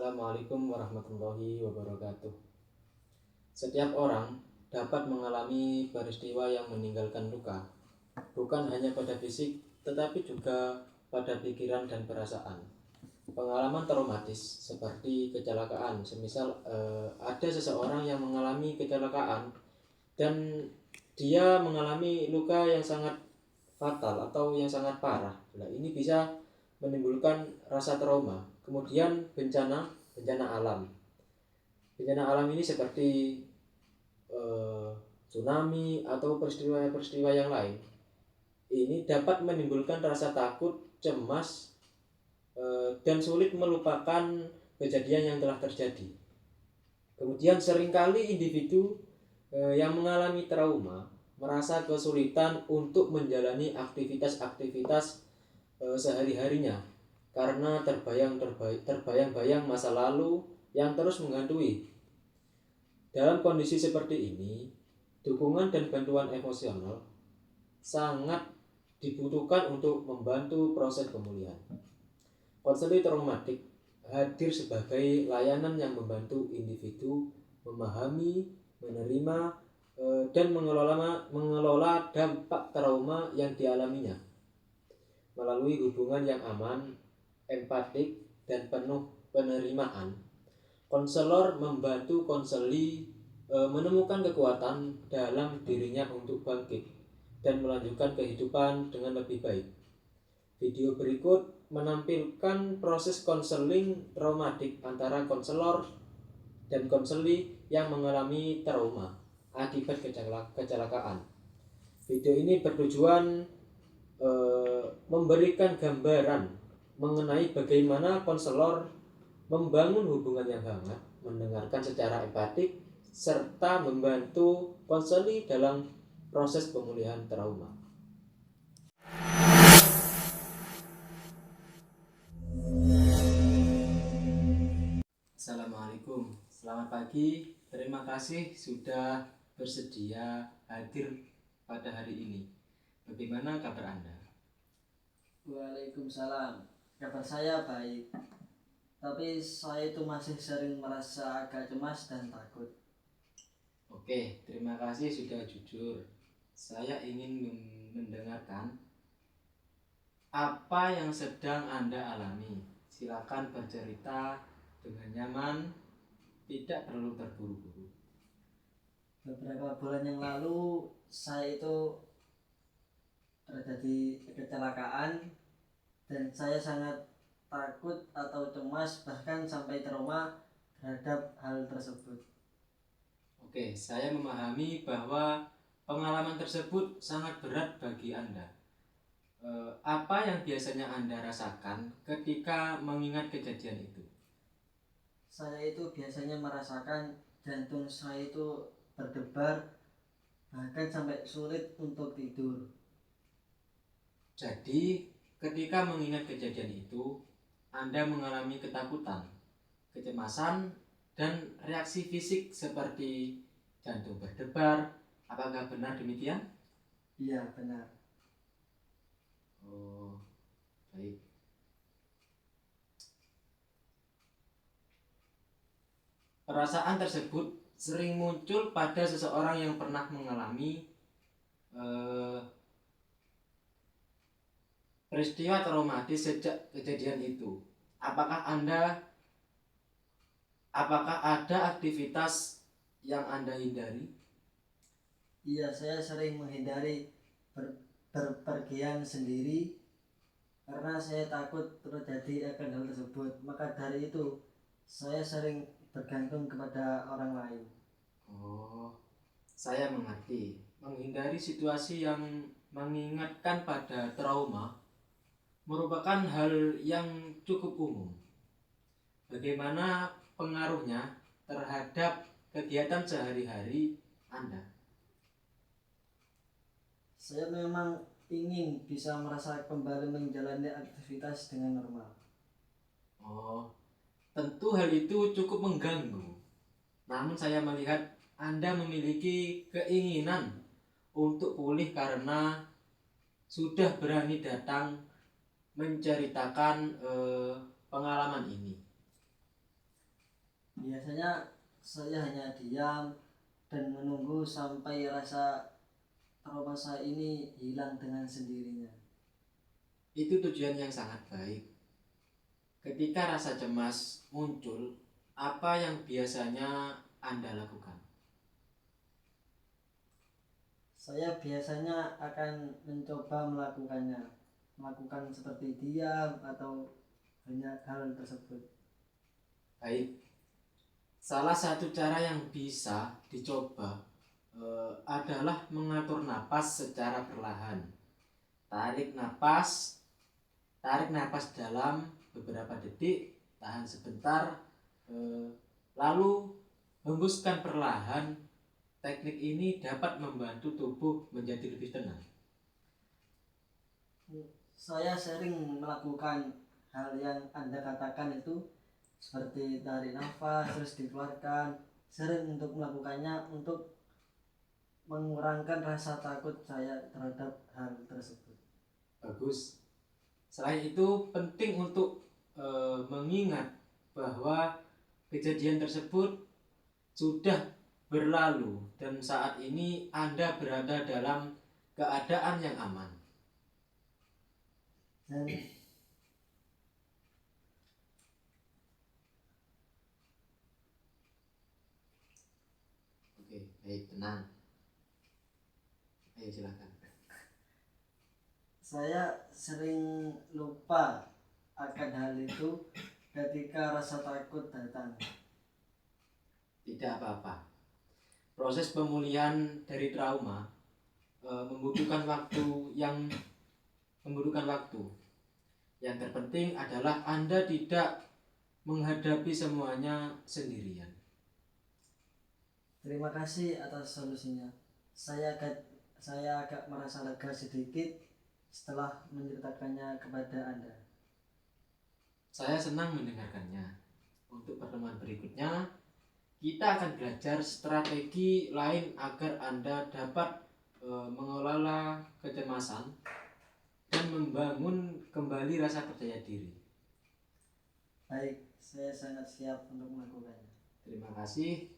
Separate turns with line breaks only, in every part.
Assalamualaikum warahmatullahi wabarakatuh. Setiap orang dapat mengalami peristiwa yang meninggalkan luka, bukan hanya pada fisik, tetapi juga pada pikiran dan perasaan. Pengalaman traumatis seperti kecelakaan, semisal ada seseorang yang mengalami kecelakaan dan dia mengalami luka yang sangat fatal atau yang sangat parah. Nah, ini bisa menimbulkan rasa trauma. Kemudian bencana alam. Bencana alam ini seperti tsunami atau peristiwa-peristiwa yang lain. Ini dapat menimbulkan rasa takut, cemas, dan sulit melupakan kejadian yang telah terjadi. Kemudian seringkali individu yang mengalami trauma merasa kesulitan untuk menjalani aktivitas-aktivitas sehari-harinya karena terbayang-bayang masa lalu yang terus menghantui. Dalam kondisi seperti ini, dukungan dan bantuan emosional sangat dibutuhkan untuk membantu proses pemulihan. Konseling traumatik hadir sebagai layanan yang membantu individu memahami, menerima, dan mengelola dampak trauma yang dialaminya melalui hubungan yang aman, empatik, dan penuh penerimaan. Konselor membantu konseli menemukan kekuatan dalam dirinya untuk bangkit dan melanjutkan kehidupan dengan lebih baik. Video berikut menampilkan proses konseling traumatik antara konselor dan konseli yang mengalami trauma akibat kecelakaan. Video ini bertujuan memberikan gambaran mengenai bagaimana konselor membangun hubungan yang hangat, mendengarkan secara empatik, serta membantu konseli dalam proses pemulihan trauma. Assalamualaikum, selamat pagi. Terima kasih sudah bersedia hadir pada hari ini. Bagaimana kabar Anda?
Waalaikumsalam. Kabar saya baik. Tapi saya itu masih sering merasa agak cemas dan takut.
Oke, terima kasih sudah jujur. Saya ingin mendengarkan apa yang sedang Anda alami. Silakan bercerita dengan nyaman, tidak perlu terburu-buru.
Beberapa bulan yang lalu saya itu terjadi kecelakaan dan saya sangat takut atau cemas, bahkan sampai trauma terhadap hal tersebut.
Oke, saya memahami bahwa pengalaman tersebut sangat berat bagi Anda. Apa yang biasanya Anda rasakan ketika mengingat kejadian itu?
Saya itu biasanya merasakan jantung saya itu berdebar, bahkan sampai sulit untuk tidur.
Jadi, ketika mengingat kejadian itu, Anda mengalami ketakutan, kecemasan, dan reaksi fisik seperti jantung berdebar. Apakah benar demikian?
Iya, benar.
Oh, baik. Perasaan tersebut sering muncul pada seseorang yang pernah mengalami peristiwa traumatis sejak kejadian itu. Apakah ada aktivitas yang Anda hindari?
Iya, saya sering menghindari berpergian sendiri karena saya takut terjadi akan hal tersebut. Maka dari itu saya sering bergantung kepada orang lain.
Oh, saya mengerti. Menghindari situasi yang mengingatkan pada trauma merupakan hal yang cukup umum. Bagaimana pengaruhnya terhadap kegiatan sehari-hari Anda?
Saya memang ingin bisa merasa kembali menjalani aktivitas dengan normal.
Oh, tentu hal itu cukup mengganggu. Namun saya melihat Anda memiliki keinginan untuk pulih karena sudah berani datang menceritakan pengalaman ini.
Biasanya saya hanya diam dan menunggu sampai rasa trauma saya ini hilang dengan sendirinya.
Itu tujuan yang sangat baik. Ketika rasa cemas muncul, apa yang biasanya Anda lakukan?
Saya biasanya akan mencoba melakukan seperti diam atau banyak hal tersebut.
Baik, salah satu cara yang bisa dicoba adalah mengatur napas secara perlahan. Tarik napas dalam beberapa detik, tahan sebentar, lalu hembuskan perlahan. Teknik ini dapat membantu tubuh menjadi lebih tenang.
Saya sering melakukan hal yang Anda katakan itu, seperti tarik nafas terus dikeluarkan. Sering untuk melakukannya untuk mengurangkan rasa takut saya terhadap hal tersebut.
Bagus. Selain itu penting untuk mengingat bahwa kejadian tersebut sudah berlalu dan saat ini Anda berada dalam keadaan yang aman.
Dan
Oke, baik, tenang. Ayo silakan.
saya sering lupa akan hal itu ketika rasa takut datang.
Tidak apa-apa. Proses pemulihan dari trauma membutuhkan waktu. Yang terpenting adalah Anda tidak menghadapi semuanya sendirian.
Terima kasih atas solusinya. Saya agak merasa lega sedikit setelah menceritakannya kepada Anda.
Saya senang mendengarkannya. Untuk pertemuan berikutnya, kita akan belajar strategi lain agar Anda dapat mengelola kecemasan dan membangun kembali rasa percaya diri.
Baik, saya sangat siap untuk melakukannya.
Terima kasih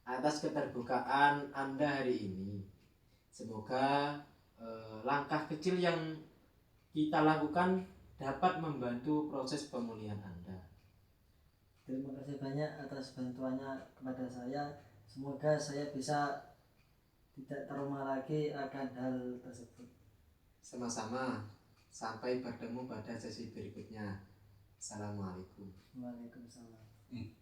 atas keterbukaan Anda hari ini. Semoga langkah kecil yang kita lakukan dapat membantu proses pemulihan Anda.
Terima kasih banyak atas bantuannya kepada saya. Semoga saya bisa tidak trauma lagi akan hal tersebut.
Sama-sama. Sampai bertemu pada sesi berikutnya. Assalamualaikum.
Waalaikumsalam.